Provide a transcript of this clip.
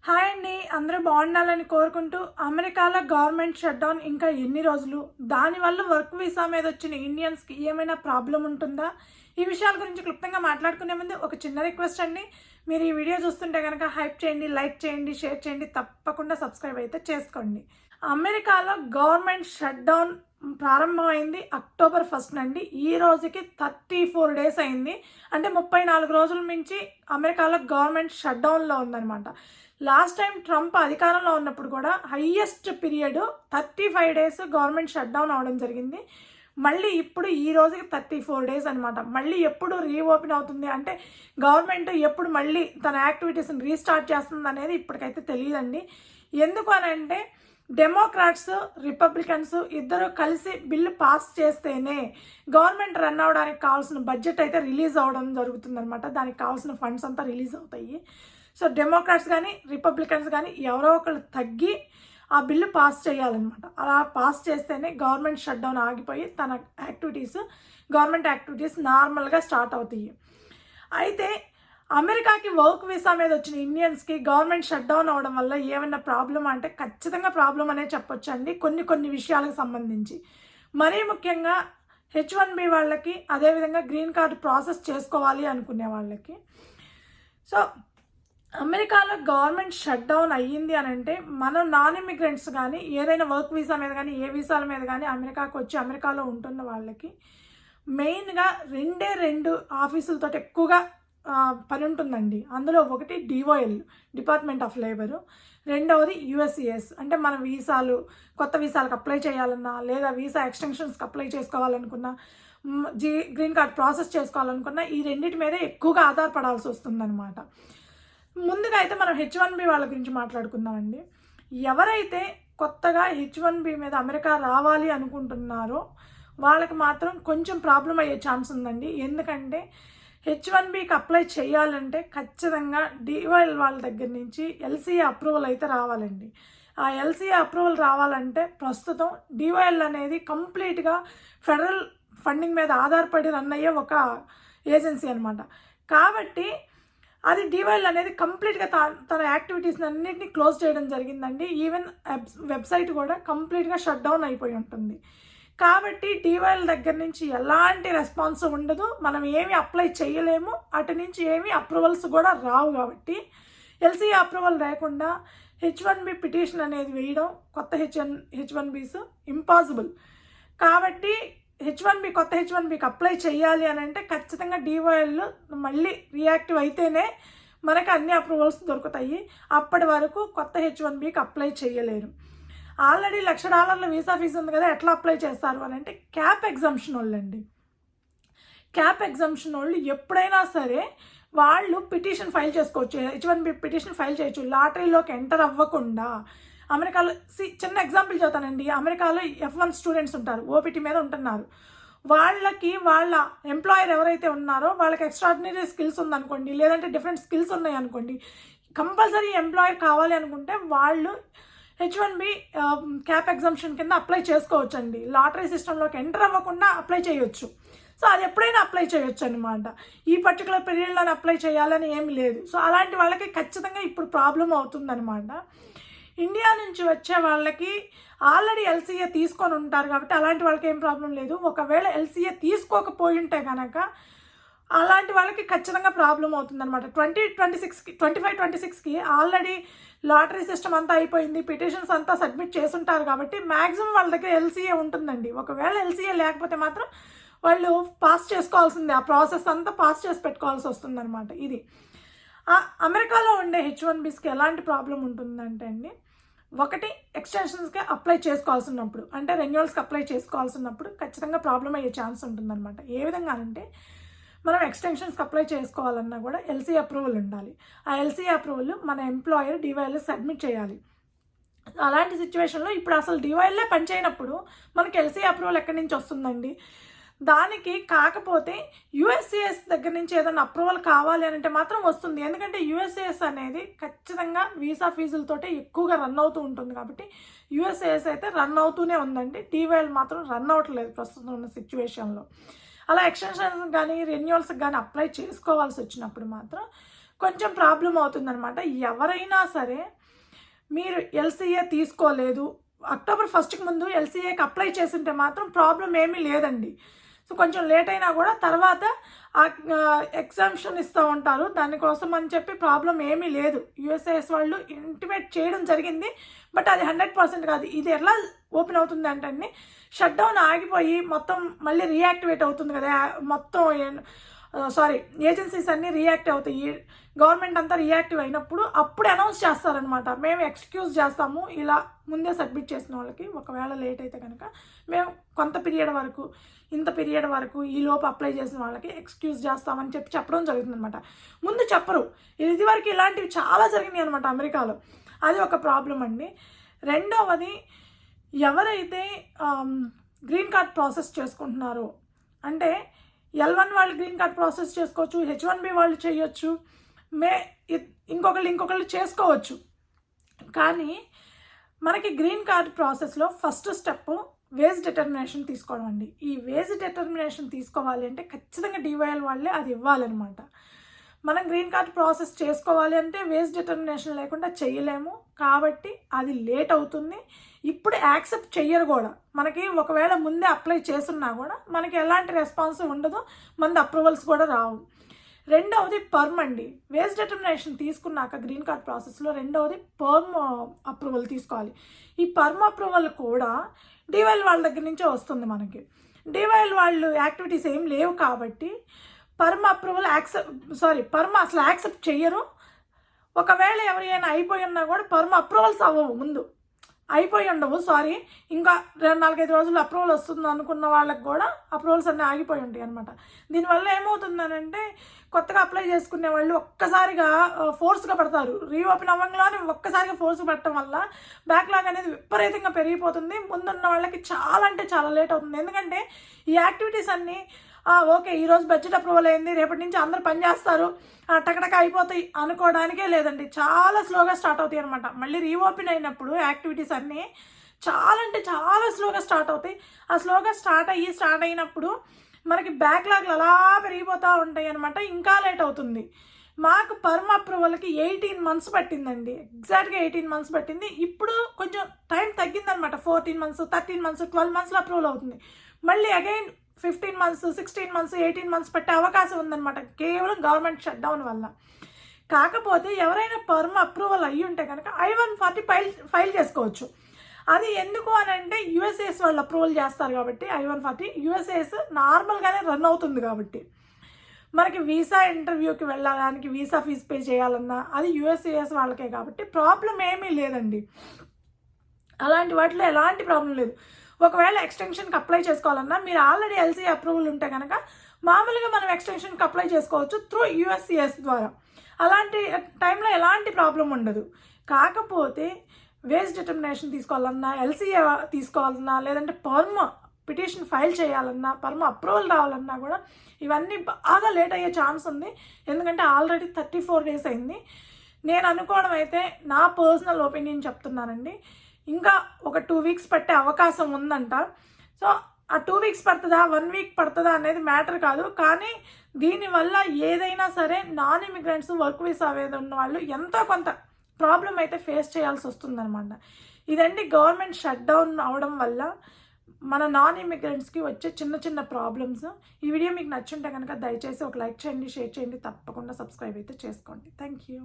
Hi అండి, అందరూ బాగుండాలని కోరుకుంటూ అమెరికాలో గవర్నమెంట్ షట్డౌన్ ఇంకా ఎన్ని రోజులు, దానివల్ల వర్క్ వీసా మీద వచ్చిన ఇండియన్స్కి ఏమైనా ప్రాబ్లం ఉంటుందా, ఈ విషయాల గురించి క్లుప్తంగా మాట్లాడుకునే ముందు ఒక చిన్న రిక్వెస్ట్ అండి. మీరు ఈ వీడియో చూస్తుంటే కనుక హైప్ చేయండి, లైక్ చేయండి, షేర్ చేయండి, తప్పకుండా సబ్స్క్రైబ్ అయితే చేసుకోండి. అమెరికాలో గవర్నమెంట్ షట్డౌన్ ప్రారంభమైంది అక్టోబర్ 1 నుండి ఈ రోజుకి 34 డేస్ అయింది. అంటే 34 రోజుల నుంచి అమెరికాలో గవర్నమెంట్ షట్డౌన్లో ఉందన్నమాట. లాస్ట్ టైం ట్రంప్ అధికారంలో ఉన్నప్పుడు కూడా highest period 35 days government shutdown అవడం జరిగింది. మళ్ళీ ఇప్పుడు ఈ రోజుకి 34 డేస్ అనమాట. మళ్ళీ ఎప్పుడు రీఓపెన్ అవుతుంది అంటే గవర్నమెంట్ ఎప్పుడు మళ్ళీ తన యాక్టివిటీస్ని రీస్టార్ట్ చేస్తుంది అనేది ఇప్పటికైతే తెలియదండి. ఎందుకు అని అంటే డెమోక్రాట్స్ రిపబ్లికన్స్ ఇద్దరు కలిసి బిల్లు పాస్ చేస్తేనే గవర్నమెంట్ రన్ అవ్వడానికి కావాల్సిన బడ్జెట్ అయితే రిలీజ్ అవ్వడం జరుగుతుందన్నమాట. దానికి కావాల్సిన ఫండ్స్ అంతా రిలీజ్ అవుతాయి. సో డెమోక్రాట్స్ కానీ రిపబ్లికన్స్ కానీ ఎవరో ఒకళ్ళు తగ్గి ఆ బిల్లు పాస్ చేయాలన్నమాట. అలా పాస్ చేస్తేనే గవర్నమెంట్ షట్డౌన్ ఆగిపోయి తన గవర్నమెంట్ యాక్టివిటీస్ నార్మల్గా స్టార్ట్ అవుతాయి. అయితే అమెరికాకి వర్క్ వీసా మీద వచ్చిన ఇండియన్స్కి గవర్నమెంట్ షట్డౌన్ అవడం వల్ల ఏమైనా ప్రాబ్లం అంటే ఖచ్చితంగా ప్రాబ్లం అనే చెప్పొచ్చండి. కొన్ని విషయాలకు సంబంధించి మరీ ముఖ్యంగా H1B వాళ్ళకి, అదేవిధంగా గ్రీన్ కార్డు ప్రాసెస్ చేసుకోవాలి అనుకునే వాళ్ళకి. సో అమెరికాలో గవర్నమెంట్ షట్ డౌన్ అయ్యింది అని అంటే మనం నాన్ ఇమిగ్రెంట్స్ కానీ ఏదైనా వర్క్ వీసా మీద కానీ ఏ వీసాల మీద కానీ అమెరికాకు వచ్చి అమెరికాలో ఉంటున్న వాళ్ళకి మెయిన్గా రెండు ఆఫీసులతో ఎక్కువగా పని ఉంటుందండి. అందులో ఒకటి DOL, డిపార్ట్మెంట్ ఆఫ్ లేబరు, రెండవది USCIS అంటే మన కొత్త వీసాలకు అప్లై చేయాలన్నా లేదా వీసా ఎక్స్టెన్షన్స్కి అప్లై చేసుకోవాలనుకున్నా, గ్రీన్ కార్డ్ ప్రాసెస్ చేసుకోవాలనుకున్నా ఈ రెండింటి మీద ఎక్కువగా ఆధారపడాల్సి వస్తుందన్నమాట. ముందుగా అయితే మనం H1B వాళ్ళ గురించి మాట్లాడుకుందామండి. ఎవరైతే కొత్తగా H1B మీద అమెరికా రావాలి అనుకుంటున్నారో వాళ్ళకి మాత్రం కొంచెం ప్రాబ్లం అయ్యే ఛాన్స్ ఉందండి. ఎందుకంటే H1Bకి అప్లై చేయాలంటే ఖచ్చితంగా DOL వాళ్ళ దగ్గర నుంచి LCA అప్రూవల్ అయితే రావాలండి. ఆ LCA అప్రూవల్ రావాలంటే ప్రస్తుతం DOL అనేది కంప్లీట్గా ఫెడరల్ ఫండింగ్ మీద ఆధారపడి రన్ అయ్యే ఒక ఏజెన్సీ అనమాట. కాబట్టి అది DOL అనేది కంప్లీట్గా తన యాక్టివిటీస్ని అన్నింటినీ క్లోజ్ చేయడం జరిగిందండి. ఈవెన్ వెబ్సైట్ కూడా కంప్లీట్గా షట్ డౌన్ అయిపోయి ఉంటుంది. కాబట్టి DOL దగ్గర నుంచి ఎలాంటి రెస్పాన్స్ ఉండదు, మనం ఏమి అప్లై చేయలేము, అటు నుంచి ఏమి అప్రూవల్స్ కూడా రావు. కాబట్టి LCA అప్రూవల్ లేకుండా H1B పిటిషన్ అనేది వేయడం కొత్త H1Bస్ ఇంపాసిబుల్. కాబట్టి కొత్త H1Bకి అప్లై చేయాలి అని అంటే ఖచ్చితంగా DOL మళ్ళీ రియాక్టివ్ అయితేనే మనకు అన్ని అప్రూవల్స్ దొరుకుతాయి. అప్పటి వరకు కొత్త H1Bకి అప్లై చేయలేరు. ఆల్రెడీ $1,00,000 వీసా ఫీజు ఉంది కదా, ఎట్లా అప్లై చేస్తారు అని అంటే క్యాప్ ఎగ్జంప్షన్ వాళ్ళండి. క్యాప్ ఎగ్జంప్షన్ వాళ్ళు ఎప్పుడైనా సరే వాళ్ళు పిటిషన్ ఫైల్ చేసుకోవచ్చు, H1B పిటిషన్ ఫైల్ చేయొచ్చు లాటరీలోకి ఎంటర్ అవ్వకుండా. అమెరికాలో చిన్న ఎగ్జాంపుల్ చెబుతానండి. అమెరికాలో F1 స్టూడెంట్స్ ఉంటారు, OPT మీద ఉంటున్నారు. వాళ్ళకి వాళ్ళ ఎంప్లాయర్ ఎవరైతే ఉన్నారో వాళ్ళకి ఎక్స్ట్రాడినరీ స్కిల్స్ ఉందనుకోండి, లేదంటే డిఫరెంట్ స్కిల్స్ ఉన్నాయి అనుకోండి, కంపల్సరీ ఎంప్లాయర్ కావాలి అనుకుంటే వాళ్ళు H1B క్యాప్ ఎగ్జంప్షన్ కింద అప్లై చేసుకోవచ్చు అండి. లాటరీ సిస్టంలోకి ఎంటర్ అవ్వకుండా అప్లై చేయొచ్చు. సో అది ఎప్పుడైనా అప్లై చేయొచ్చు అనమాట. ఈ పర్టికులర్ పీరియడ్లోనే అప్లై చేయాలని ఏమి లేదు. సో అలాంటి వాళ్ళకి ఖచ్చితంగా ఇప్పుడు ప్రాబ్లం అవుతుందన్నమాట. ఇండియా నుంచి వచ్చే వాళ్ళకి ఆల్రెడీ LCA తీసుకొని ఉంటారు కాబట్టి అలాంటి వాళ్ళకి ఏం ప్రాబ్లం లేదు. ఒకవేళ LCA తీసుకోకపోయి ఉంటే కనుక అలాంటి వాళ్ళకి ఖచ్చితంగా ప్రాబ్లం అవుతుందన్నమాట. 2025-26కి ఆల్రెడీ లాటరీ సిస్టమ్ అంతా అయిపోయింది, పిటిషన్స్ అంతా సబ్మిట్ చేసుంటారు కాబట్టి మ్యాక్సిమం వాళ్ళ దగ్గర LCA ఉంటుందండి. ఒకవేళ LCA లేకపోతే మాత్రం వాళ్ళు పాస్ చేసుకోవాల్సిందే, ఆ ప్రాసెస్ అంతా పాస్ చేసి పెట్టుకోవాల్సి వస్తుందన్నమాట. ఇది అమెరికాలో ఉండే H1Bస్కి ఎలాంటి ప్రాబ్లం ఉంటుందంటే అండి, ఒకటి ఎక్స్టెన్షన్స్కి అప్లై చేసుకోవాల్సినప్పుడు అంటే రెన్యువల్స్కి అప్లై చేసుకోవాల్సినప్పుడు ఖచ్చితంగా ప్రాబ్లం అయ్యే ఛాన్స్ ఉంటుందన్నమాట. ఏ విధంగా అంటే మనం ఎక్స్టెన్షన్స్కి అప్లై చేసుకోవాలన్నా కూడా LCA అప్రూవల్ ఉండాలి. ఆ LCA అప్రూవల్ మన ఎంప్లాయర్ DOL సబ్మిట్ చేయాలి. అలాంటి సిచ్యువేషన్లో ఇప్పుడు అసలు DOLలే పనిచేయనప్పుడు మనకి LCA అప్రూవల్ ఎక్కడి నుంచి వస్తుందండి? దానికి కాకపోతే USCIS దగ్గర నుంచి ఏదైనా అప్రూవల్ కావాలి అని అంటే మాత్రం వస్తుంది. ఎందుకంటే USCIS అనేది ఖచ్చితంగా వీసా ఫీజులతోటే ఎక్కువగా రన్ అవుతూ ఉంటుంది. కాబట్టి USCIS అయితే రన్ అవుతూనే ఉందండి. DOL మాత్రం రన్ అవ్వట్లేదు ప్రస్తుతం ఉన్న సిచ్యువేషన్లో. అలా ఎక్స్టెన్షన్స్ కానీ రెన్యువల్స్కి కానీ అప్లై చేసుకోవాల్సి వచ్చినప్పుడు మాత్రం కొంచెం ప్రాబ్లం అవుతుందన్నమాట. ఎవరైనా సరే మీరు ఎల్సీఏ తీసుకోలేదు, అక్టోబర్ 1కి ముందు ఎల్సీఏకి అప్లై చేస్తుంటే మాత్రం ప్రాబ్లం ఏమీ లేదండి. సో కొంచెం లేట్ అయినా కూడా తర్వాత ఎగ్జామ్షన్ ఇస్తూ ఉంటారు, దానికోసం అని చెప్పి ప్రాబ్లం ఏమీ లేదు. యూఎస్ఏఎస్ వాళ్ళు ఇంటిమేట్ చేయడం జరిగింది, బట్ అది 100% కాదు. ఇది ఎలా ఓపెన్ అవుతుంది అంటే షట్ డౌన్ ఆగిపోయి మొత్తం మళ్ళీ రీయాక్టివేట్ అవుతుంది కదా, మొత్తం ఏజెన్సీస్ అన్నీ రియాక్ట్ అవుతాయి, గవర్నమెంట్ అంతా రియాక్టివ్ అయినప్పుడు అప్పుడు అనౌన్స్ చేస్తారనమాట. మేము ఎక్స్క్యూజ్ చేస్తాము ఇలా ముందే సబ్మిట్ చేసిన వాళ్ళకి, ఒకవేళ లేట్ అయితే కనుక మేము కొంత పీరియడ్ వరకు, ఇంత పీరియడ్ వరకు ఈ లోపు అప్లై చేసిన వాళ్ళకి ఎక్స్క్యూజ్ చేస్తామని చెప్పడం జరుగుతుంది అనమాట. ముందు చెప్పరు. ఇదివరకు ఇలాంటివి చాలా జరిగినాయి అనమాట అమెరికాలో. అది ఒక ప్రాబ్లం అండి. రెండవది, ఎవరైతే గ్రీన్ కార్డ్ ప్రాసెస్ చేసుకుంటున్నారో, అంటే L1 వాళ్ళు గ్రీన్ కార్డ్ ప్రాసెస్ చేసుకోవచ్చు, H1B వాళ్ళు చేయొచ్చు, ఇంకొకళ్ళు చేసుకోవచ్చు. కానీ మనకి గ్రీన్ కార్డ్ ప్రాసెస్లో ఫస్ట్ స్టెప్ వేజ్ డిటర్మినేషన్ తీసుకోవడం అండి. ఈ వేజ్ డిటర్మినేషన్ తీసుకోవాలి అంటే ఖచ్చితంగా DYL వాళ్ళే అది ఇవ్వాలన్నమాట. మనం గ్రీన్ కార్డ్ ప్రాసెస్ చేసుకోవాలి అంటే వేజ్ డిటర్మినేషన్ లేకుండా చేయలేము, కాబట్టి అది లేట్ అవుతుంది. ఇప్పుడు యాక్సెప్ట్ చెయ్యరు కూడా. మనకి ఒకవేళ ముందే అప్లై చేస్తున్నా కూడా మనకి ఎలాంటి రెస్పాన్స్ ఉండదు, మంది అప్రూవల్స్ కూడా రావు. రెండవది పర్మ్ అండి. వేజ్ డిటర్మినేషన్ తీసుకున్నాక గ్రీన్ కార్డ్ ప్రాసెస్లో రెండవది పర్మ్ అప్రూవల్ తీసుకోవాలి. ఈ పర్మ్ అప్రూవల్ కూడా DYL వాళ్ళ దగ్గర నుంచే వస్తుంది మనకి. DYL వాళ్ళు యాక్టివిటీస్ ఏం లేవు కాబట్టి పర్మ్ అప్రూవల్ పర్మ్ అసలు యాక్సెప్ట్ చెయ్యరు. ఒకవేళ ఎవరైనా అయిపోయి ఉన్నా కూడా పర్మ్ అప్రూవల్స్ అవ్వవు, ముందు అయిపోయి ఉండవు, ఇంకా 4-5 రోజులు అప్రూవల్ వస్తుంది అనుకున్న వాళ్ళకి కూడా అప్రూవల్స్ అన్నీ ఆగిపోయి ఉంటాయి అనమాట. దీనివల్ల ఏమవుతుందనంటే కొత్తగా అప్లై చేసుకునే వాళ్ళు ఒక్కసారిగా ఫోర్స్గా పడతారు. రీఓపెన్ అవ్వగానే ఒక్కసారిగా ఫోర్స్ పడటం వల్ల బ్యాక్లాగ్ అనేది విపరీతంగా పెరిగిపోతుంది. ముందున్న వాళ్ళకి చాలా అంటే చాలా లేట్ అవుతుంది. ఎందుకంటే ఈ యాక్టివిటీస్ అన్నీ ఓకే ఈరోజు బడ్జెట్ అప్రూవల్ అయింది, రేపటి నుంచి అందరూ పని చేస్తారు, టకటక అయిపోతాయి అనుకోవడానికే లేదండి, చాలా స్లోగా స్టార్ట్ అవుతాయి అనమాట. మళ్ళీ రీఓపెన్ అయినప్పుడు యాక్టివిటీస్ అన్నీ చాలా అంటే చాలా స్లోగా స్టార్ట్ అవుతాయి. ఆ స్లోగా స్టార్ట్ అయినప్పుడు మనకి బ్యాక్లాగ్లు అలా పెరిగిపోతూ ఉంటాయి అనమాట. ఇంకా లేట్ అవుతుంది. మాకు పర్మ్ అప్రూవల్కి 18 months పట్టిందండి, ఎగ్జాక్ట్గా 18 months పట్టింది. ఇప్పుడు కొంచెం టైం తగ్గిందనమాట, 14 months, 13 months, 12 monthsలో అప్రూవల్ అవుతుంది. మళ్ళీ అగైన్ 15 months, 16 months, 18 months పట్టే అవకాశం ఉందన్నమాట, కేవలం గవర్నమెంట్ షట్ డౌన్ వల్ల. కాకపోతే ఎవరైనా పర్మ్ అప్రూవల్ అయ్యి ఉంటే కనుక I-140 ఫైల్ చేసుకోవచ్చు. అది ఎందుకు అని అంటే యూఎస్ఏఎస్ వాళ్ళు అప్రూవల్ చేస్తారు కాబట్టి I-140 యూఎస్ఏఎస్ నార్మల్గానే రన్ అవుతుంది కాబట్టి. మనకి వీసా ఇంటర్వ్యూకి వెళ్ళడానికి వీసా ఫీజు పే చేయాలన్నా అది యూఎస్ఏఎస్ వాళ్ళకే కాబట్టి ప్రాబ్లం ఏమీ లేదండి. అలాంటి వాటిలో ఎలాంటి ప్రాబ్లం లేదు. ఒకవేళ ఎక్స్టెన్షన్కి అప్లై చేసుకోవాలన్నా మీరు ఆల్రెడీ ఎల్సీ అప్రూవల్ ఉంటే కనుక మామూలుగా మనం ఎక్స్టెన్షన్కి అప్లై చేసుకోవచ్చు త్రూ యూఎస్సిఎస్ ద్వారా. అలాంటి టైంలో ఎలాంటి ప్రాబ్లం ఉండదు. కాకపోతే వేజ్ డిటర్మినేషన్ తీసుకోవాలన్నా, ఎల్సీఏ తీసుకోవాలన్నా, లేదంటే పర్మ్ పిటిషన్ ఫైల్ చేయాలన్నా, పర్మ్ అప్రూవల్ రావాలన్నా కూడా ఇవన్నీ బాగా లేట్ అయ్యే ఛాన్స్ ఉంది. ఎందుకంటే ఆల్రెడీ 34 days అయింది. నేను అనుకోవడం అయితే నా పర్సనల్ ఒపీనియన్ చెప్తున్నానండి, ఇంకా ఒక 2 weeks పట్టే అవకాశం ఉందంట. సో ఆ 2 weeks పడుతుందా 1 week పడుతుందా అనేది మ్యాటర్ కాదు. కానీ దీనివల్ల ఏదైనా సరే నాన్ ఇమిగ్రెంట్స్ వర్క్ వీసా మీద ఉన్న వాళ్ళు ఎంతో కొంత ప్రాబ్లం అయితే ఫేస్ చేయాల్సి వస్తుందన్నమాట. ఇదండి గవర్నమెంట్ షట్ డౌన్ అవడం వల్ల మన నాన్ ఇమిగ్రెంట్స్కి వచ్చే చిన్న చిన్న ప్రాబ్లమ్స్. ఈ వీడియో మీకు నచ్చుంటే కనుక దయచేసి ఒక లైక్ చేయండి, షేర్ చేయండి, తప్పకుండా సబ్స్క్రైబ్ అయితే చేసుకోండి. Thank you.